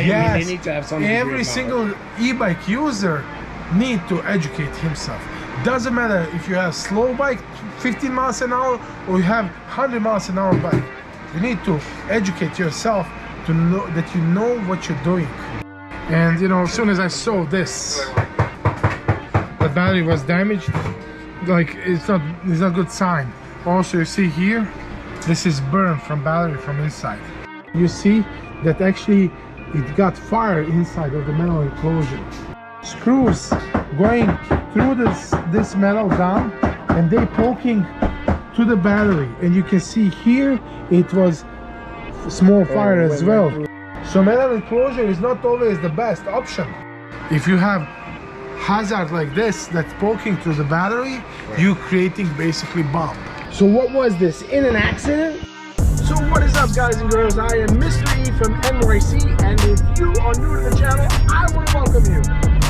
They need to have some every single e-bike user need to educate himself. Doesn't matter if you have slow bike, 15 miles an hour, or you have 100 miles an hour bike. You need to educate yourself to know that you know what you're doing. And you know, as soon as I saw this, the battery was damaged, like it's not a good sign. Also, you see here, this is burned from battery from inside. You see that actually it got fire inside of the metal enclosure. Screws going through this metal down, and they poking to the battery, and you can see here it was small fire as well. So metal enclosure is not always the best option. If you have hazard like this that's poking through the battery, you creating basically bomb. So what was this? In an accident? So what is up, guys and girls? I am Mr. E from NYC, and if you are new to the channel, I want to welcome you.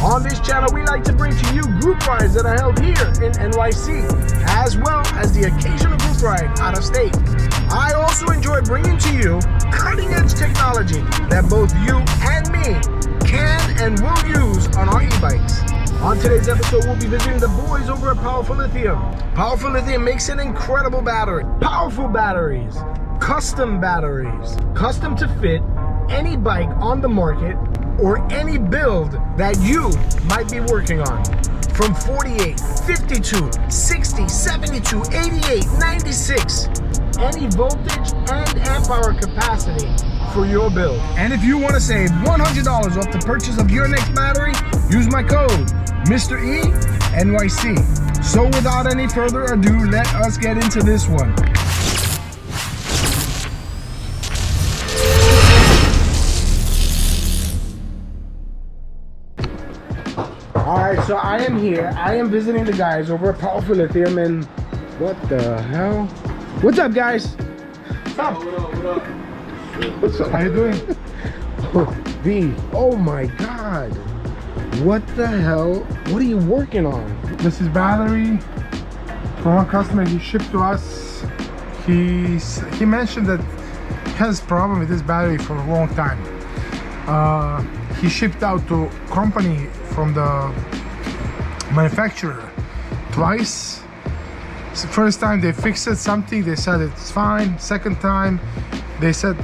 On this channel, we like to bring to you group rides that are held here in NYC, as well as the occasional group ride out of state. I also enjoy bringing to you cutting-edge technology that both you and me can and will use on our e-bikes. On today's episode, we'll be visiting the boys over at Powerful Lithium. Powerful Lithium makes an incredible battery. Powerful batteries, custom to fit any bike on the market or any build that you might be working on. From 48, 52, 60, 72, 88, 96, any voltage and amp hour capacity for your build. And if you want to save $100 off the purchase of your next battery, use my code Mr. E NYC. So without any further ado, let us get into this one. Alright, so I am here. I am visiting the guys over at Powerful Lithium, and what the hell? What's up, guys? What's up? What up? What's up? How you doing? V, oh my god. What the hell? What are you working on? This is battery from one customer he shipped to us. He mentioned that he has problem with this battery for a long time. He shipped out to company from the manufacturer twice. So first time they fixed something, they said it's fine. Second time they said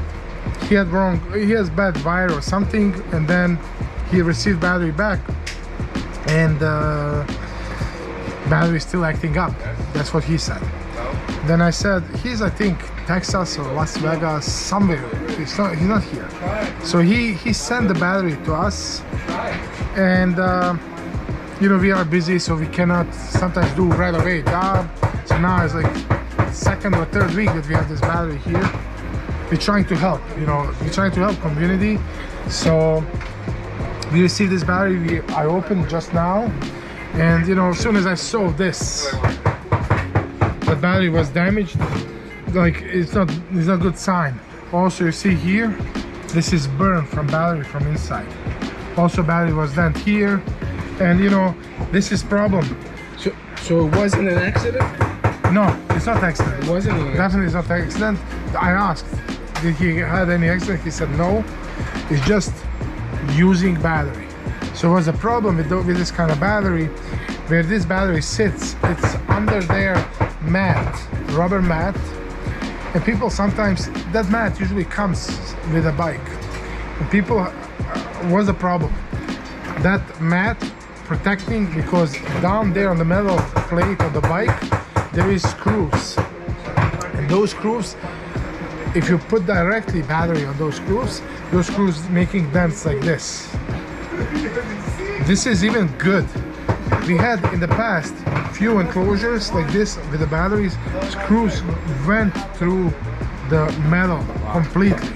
he has bad wire or something, and then he received battery back, and battery is still acting up. That's what he said. Then I said, he's I think Texas or Las Vegas, somewhere. He's not here. So he sent the battery to us, and you know, we are busy, so we cannot sometimes do right away job. So now it's like second or third week that we have this battery here. We're trying to help, you know, we're trying to help community. So we received this battery, I opened just now, and you know, as soon as I saw this, the battery was damaged, like it's not a good sign. Also, you see here, this is burned from battery from inside. Also, battery was dent here, and you know, this is problem. So it wasn't an accident? No, it's not accident. It wasn't an accident. Definitely it's not accident. I asked, did he had any accident? He said no, it's just using battery. So what's the problem with this kind of battery? Where this battery sits, it's under their mat, rubber mat, and people sometimes, that mat usually comes with a bike, and people, what's the problem? That mat protecting, because down there on the metal plate of the bike there is screws, and those screws, if you put directly battery on those screws making dents like this. This is even good. We had in the past few enclosures like this with the batteries, screws went through the metal completely.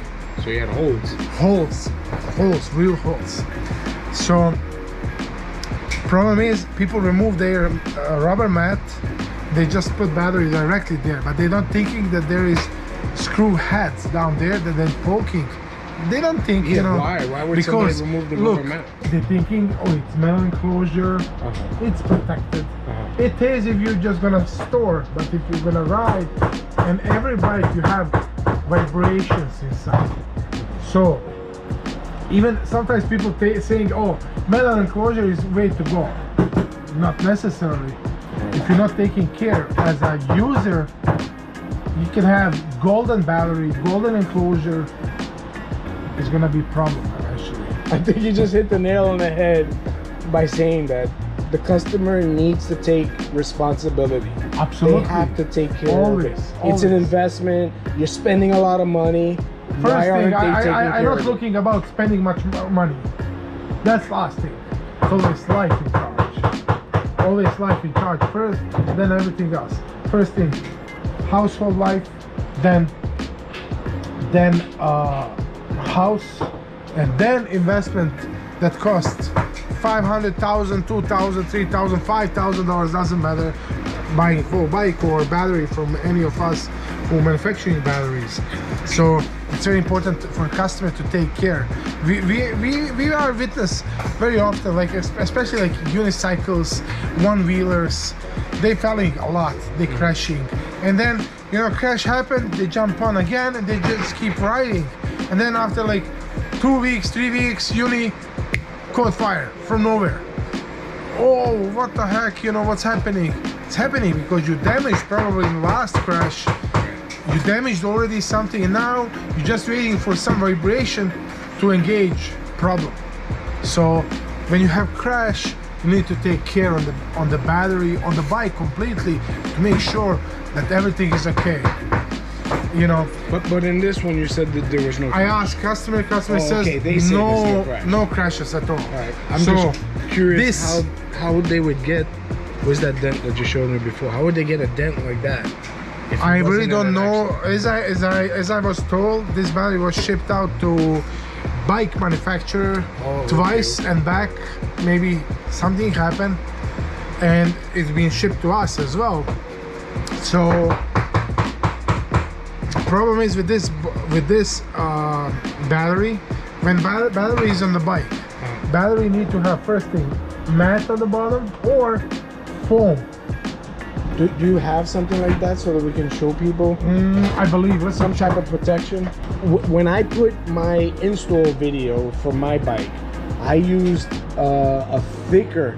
So you had holes, real holes. So problem is, people remove their rubber mat, they just put battery directly there, but they're not thinking that there is screw heads down there that they're poking. They don't think, yeah, you know, why would somebody remove the rubber mat? They're thinking, oh, it's metal enclosure, it's protected. It is if you're just gonna store, but if you're gonna ride, and every bike you have vibrations inside. So Even sometimes people saying, oh, metal enclosure is way to go. Not necessarily. If you're not taking care as a user, you can have golden battery, golden enclosure. It's gonna be a problem eventually. I think you just hit the nail on the head by saying that the customer needs to take responsibility. Absolutely. They have to take care of it. It's Always. an investment. You're spending a lot of money. First Why aren't thing, they taking I'm care not of it? looking about spending much money. That's last thing. It's always life in charge. Always life in charge first, then everything else. First thing, household life, then house, and then investment that costs $500,000, $2,000, $3,000, $5,000, doesn't matter. Buying a full bike or battery from any of us who manufacturing batteries. So it's very important for a customer to take care. We are witness very often, like especially like unicycles, one-wheelers, they falling a lot, they crashing, and then crash happened, they jump on again and they just keep riding, and then after like 2 weeks, 3 weeks, caught fire from nowhere. Oh, what the heck, what's happening? It's happening because you damaged probably in the last crash. You damaged already something, and now you're just waiting for some vibration to engage problem. So when you have crash, you need to take care on the battery, on the bike completely to make sure that everything is okay. But in this one you said that there was no crash. I asked customer says okay, they say no, there's no crashes at all. All right. I'm just curious how they would get, where's that dent that you showed me before? How would they get a dent like that? I really don't know. As I was told, this battery was shipped out to bike manufacturer twice and back. Maybe something happened, and it's been shipped to us as well. So the problem is with this battery, when battery is on the bike, battery need to have first thing mat on the bottom or foam. Do you have something like that so that we can show people? I believe Some type of protection. When I put my install video for my bike, I used a thicker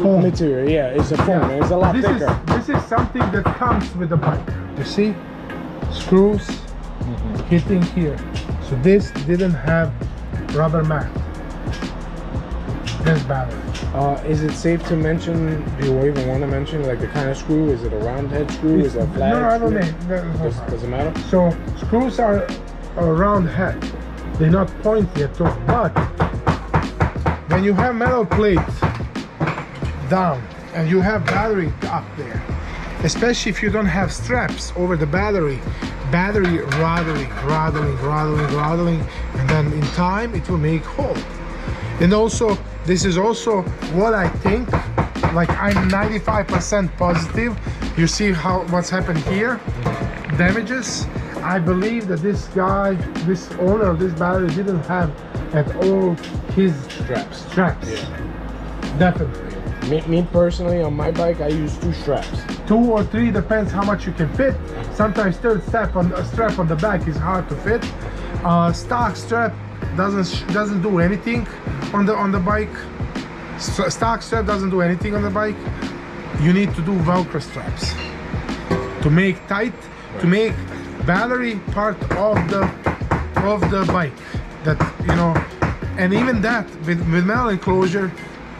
foam material. Yeah, it's a foam. It's a lot thicker. This is something that comes with the bike. You see, screws hitting here. So this didn't have rubber mat. This battery. Is it safe to mention, do you even want to mention, like the kind of screw? Is it a round head screw? Is it a flat No, I don't screw? know. Does it matter? So screws are a round head. They're not pointy at all. But when you have metal plate down and you have battery up there, especially if you don't have straps over the battery rattling, and then in time it will make hole. And also, this is also what I think, like I'm 95% positive. You see what's happened here, damages. I believe that this guy, this owner of this battery didn't have at all his straps. Yeah. Definitely. Me personally, on my bike, I use 2 straps. 2 or 3, depends how much you can fit. Sometimes third strap on the back is hard to fit. Stock strap doesn't do anything on the bike. Stock strap doesn't do anything on the bike. You need to do Velcro straps to make tight, to make battery part of the bike. That and even that with metal enclosure.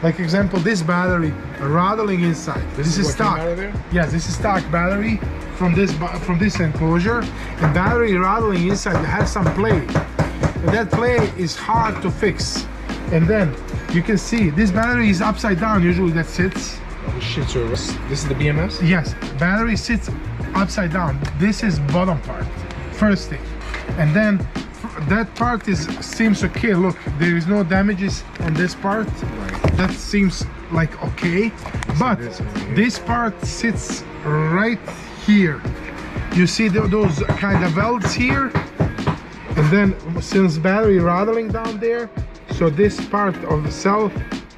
Like example, this battery rattling inside. This is stock. Yes, this is stock battery from this enclosure. The battery rattling inside has some play. And that play is hard to fix. And then you can see this battery is upside down. Usually that sits. Oh shit! So this is the BMS? Yes, battery sits upside down. This is bottom part, first thing, and then that part seems okay. Look, there is no damages on this part. Right. That seems like okay, but this part sits right here. You see those kind of welds here, and then since battery rattling down there, so this part of the cell,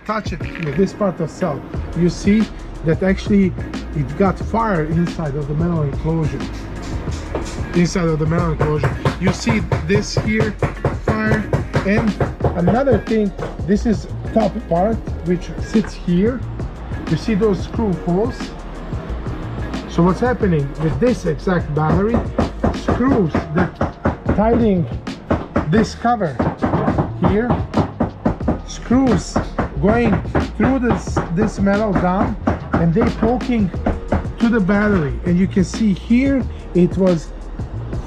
touch it here, this part of cell, you see that actually it got fire inside of the metal enclosure. Inside of the metal enclosure, you see this here, fire, And another thing, this is top part which sits here. You see those screw holes? So what's happening with this exact battery, screws that tightening this cover here, screws going through this metal down, and they poking to the battery. And you can see here it was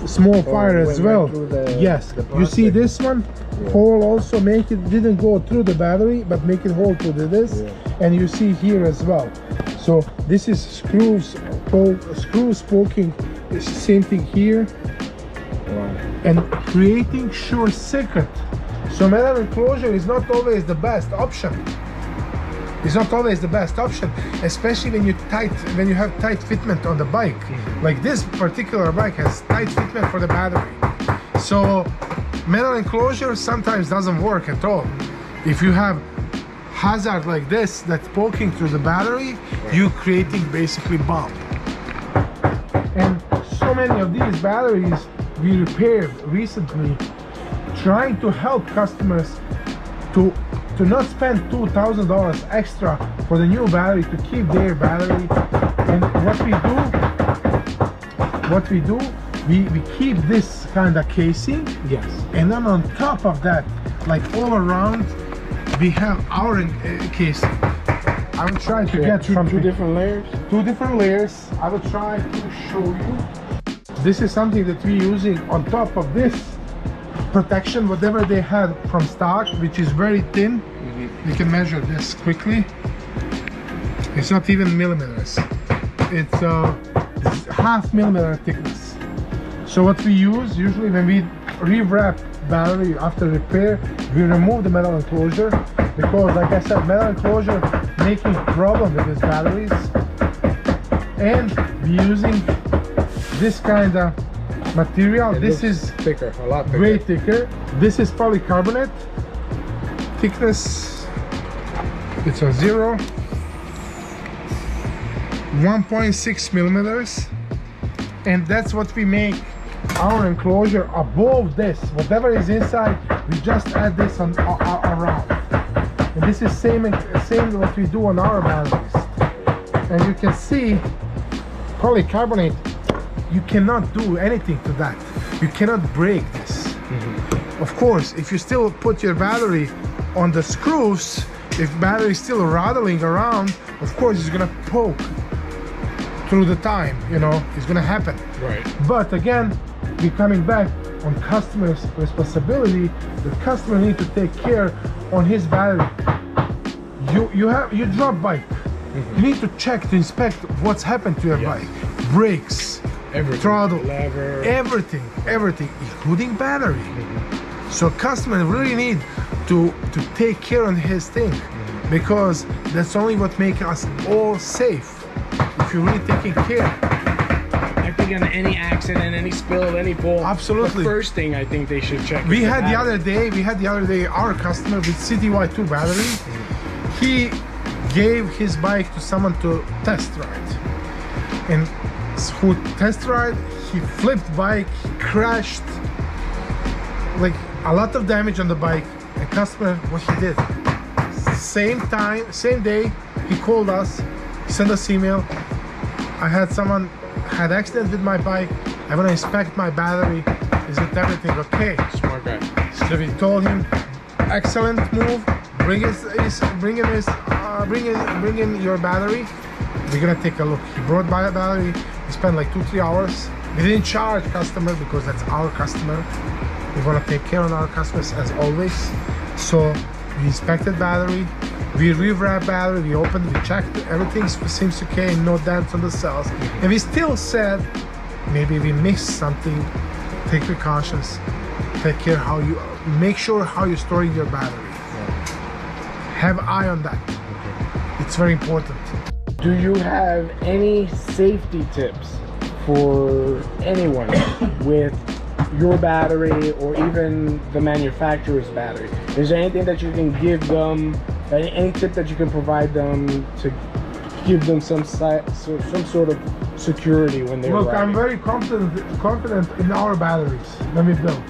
small fire as well. Yes, you see this one hole also make it didn't go through the battery, but make it hole to this, and you see here as well. So this is screws poking, same thing here. And creating short circuit. So metal enclosure is not always the best option. It's not always the best option, especially when you have tight fitment on the bike. Like this particular bike has tight fitment for the battery. So metal enclosure sometimes doesn't work at all. If you have hazard like this that's poking through the battery, you creating basically bump. And so many of these batteries we repaired recently, trying to help customers to not spend $2,000 extra for the new battery, to keep their battery. And what we do, we keep this kind of casing. Yes. And then on top of that, like all around, we have our casing. I will try to get two different layers. Two different layers. I will try to show you. This is something that we're using on top of this protection, whatever they had from stock, which is very thin. You can measure this quickly. It's not even millimeters. It's half millimeter thickness. So what we use usually when we rewrap battery after repair, we remove the metal enclosure, because like I said, metal enclosure making problem with these batteries. And we're using this kind of material. This is thicker, a lot thicker. Way thicker. This is polycarbonate. Thickness, it's a 1.6 millimeters. And that's what we make our enclosure above this. Whatever is inside, we just add this on around. And this is same what we do on our batteries. And you can see polycarbonate, you cannot do anything to that. You cannot break this. Of course, if you still put your battery on the screws, if battery is still rattling around, of course it's gonna poke through the time, you know, it's gonna happen. Right. But again, we're coming back on customer's responsibility. The customer need to take care on his battery. You drop bike. You need to check, to inspect what's happened to your bike. Brakes, everything, throttle, lever, everything, including battery. So customer really need to take care on his thing, because that's only what makes us all safe. If you're really taking care. I think on any accident, any spill, any pull, absolutely, the first thing I think they should check. We had the other day our customer with CTY 2 battery. He gave his bike to someone to test ride, and who test ride, he flipped bike, he crashed, like a lot of damage on the bike. And customer, what he did, same day, he called us, he sent us email. I had someone had accident with my bike. I want to inspect my battery. Is it everything okay? Smart guy. So we told him, excellent move. Bring in your battery. We're gonna take a look. He brought by a battery. We spent like 2-3 hours. We didn't charge customer because that's our customer. We want to take care of our customers as always. So we inspected battery, we rewrapped battery, we opened, we checked, everything seems okay, no dents on the cells. And we still said, maybe we missed something. Take precautions. Take care how you, make sure how you're storing your battery. Have eye on that. It's very important. Do you have any safety tips for anyone with your battery or even the manufacturer's battery? Is there anything that you can give them, any tip that you can provide them to give them some sort of security when they're Look, riding? I'm very confident in our batteries that we built.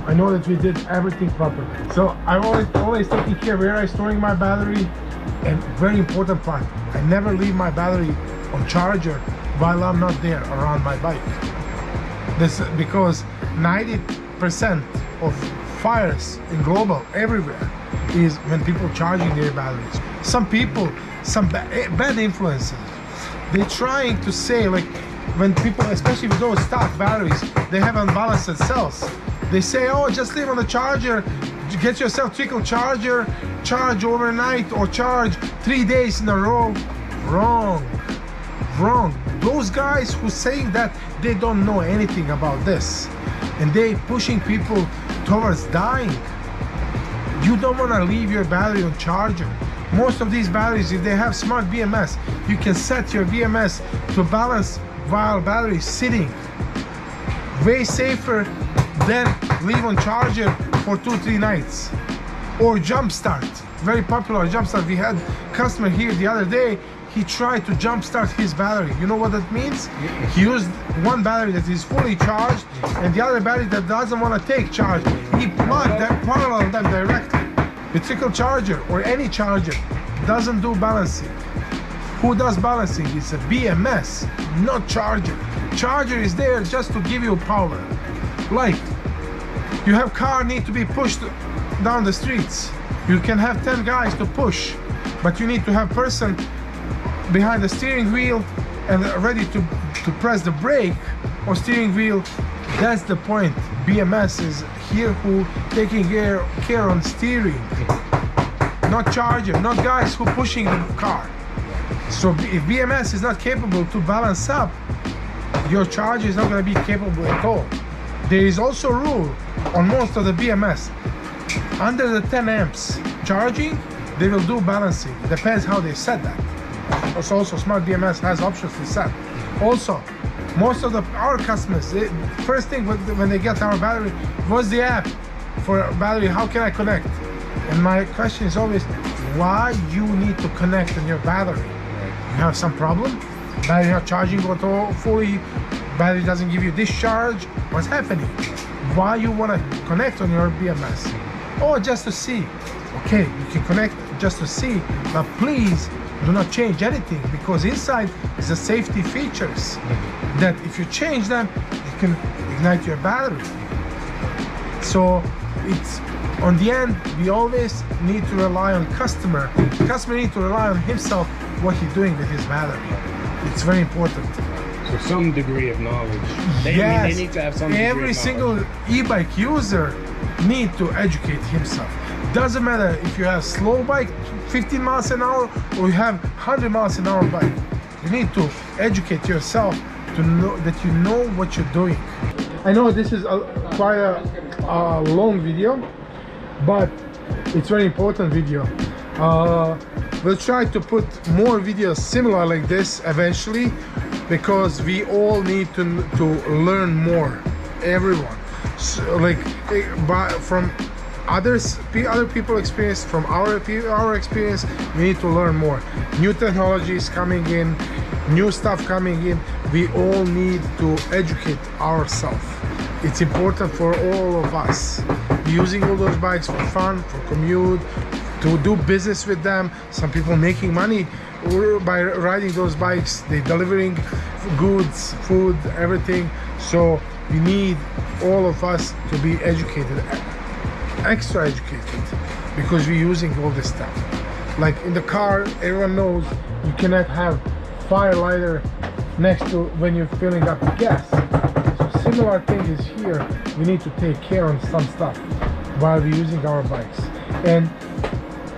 I know that we did everything properly. So I'm always taking care where I'm storing my battery, and very important part, I never leave my battery on charger while I'm not there around my bike. This because 90% of fires in global everywhere is when people charging their batteries. Some people, some bad influences, they're trying to say, like, when people, especially with those stock batteries, they have unbalanced cells. They say, oh, just leave on the charger, get yourself trickle charger, charge overnight or charge 3 days in a row. Wrong. Those guys who saying that, they don't know anything about this, and they pushing people towards dying. You don't want to leave your battery on charger. Most of these batteries, if they have smart BMS, you can set your BMS to balance while battery is sitting. Way safer than leave on charger for 2-3 nights. Or jump start, very popular jump start. We had customer here the other day, he tried to jump start his battery. You know what that means? He used one battery that is fully charged and the other battery that doesn't want to take charge. He plugged that parallel them directly. The trickle charger or any charger doesn't do balancing. Who does balancing? It's a BMS, not charger. Charger is there just to give you power. Like, you have car need to be pushed down the streets. You can have 10 guys to push, but you need to have person behind the steering wheel and ready to press the brake or steering wheel. That's the point. BMS is here who taking care on steering, not charger, not guys who pushing the car. So if BMS is not capable to balance up, your charger is not going to be capable at all. There is also a rule on most of the BMS. Under the 10 amps charging, they will do balancing. Depends how they set that. Also smart BMS has options to set. Also, most of our customers, first thing when they get our battery, what's the app for battery? How can I connect? And my question is always, why you need to connect on your battery? You have some problem? Battery not charging fully? Battery doesn't give you discharge? What's happening? Why you want to connect on your BMS? Oh, just to see. Okay, you can connect just to see, but please do not change anything, because inside is the safety features that if you change them, you can ignite your battery. So it's on the end, we always need to rely on customer. The customer needs to rely on himself, what he's doing with his battery. It's very important. So some degree of knowledge. Yes, they need to have some degree every of single e-bike user need to educate himself. Doesn't matter if you have slow bike, 15 miles an hour, or you have 100 miles an hour bike. You need to educate yourself to know that you know what you're doing. I know this is quite a long video, but it's very important video. We'll try to put more videos similar like this eventually, because we all need to learn more. Everyone, so, like, from other people experience, from our experience, we need to learn more. New technologies coming in, new stuff coming in. We all need to educate ourselves. It's important for all of us. Using all those bikes for fun, for commute, to do business with them. Some people making money by riding those bikes. They're delivering goods, food, everything. So we need all of us to be educated, extra educated, because we're using all this stuff. Like in the car, everyone knows you cannot have fire lighter next to when you're filling up the gas. So similar thing is here. We need to take care of some stuff while we're using our bikes. And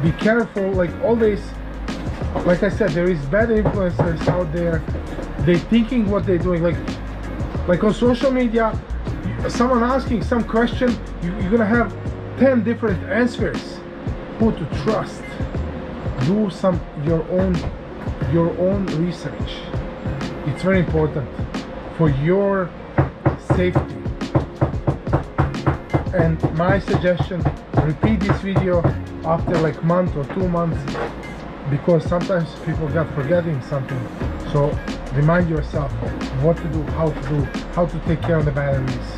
be careful, like always, like I said, there is bad influencers out there. They're thinking what they're doing. Like on social media, someone asking some question, you're gonna have 10 different answers. Who to trust? Do your own research. It's very important for your safety. And my suggestion, repeat this video after like month or 2 months, because sometimes people got forgetting something. So remind yourself what to do, how to take care of the batteries.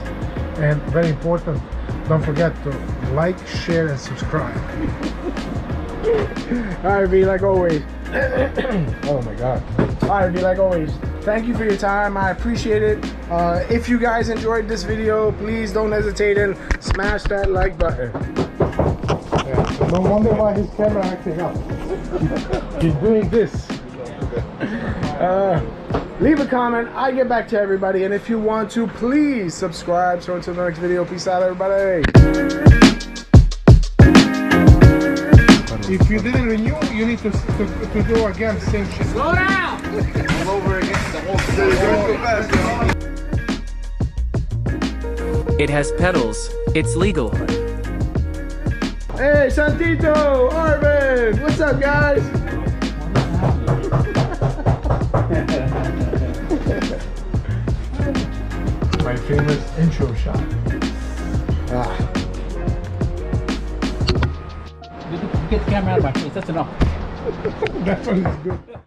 And very important, Don't forget to like, share, and subscribe. Alright, V, like always. Oh my god. Alright, V, like always. Thank you for your time. I appreciate it. If you guys enjoyed this video, please don't hesitate and smash that like button. Yeah, no wonder why his camera acting up. He's doing this. Leave a comment. I get back to everybody. And if you want to, please subscribe. So until the next video, peace out, everybody. If you didn't renew, you need to do again the same shit. Slow down! All over again, the whole It has pedals. It's legal. Hey, Santito, Arvin, what's up, guys? My famous intro shot. Get the camera out of my face, that's enough. That one is good.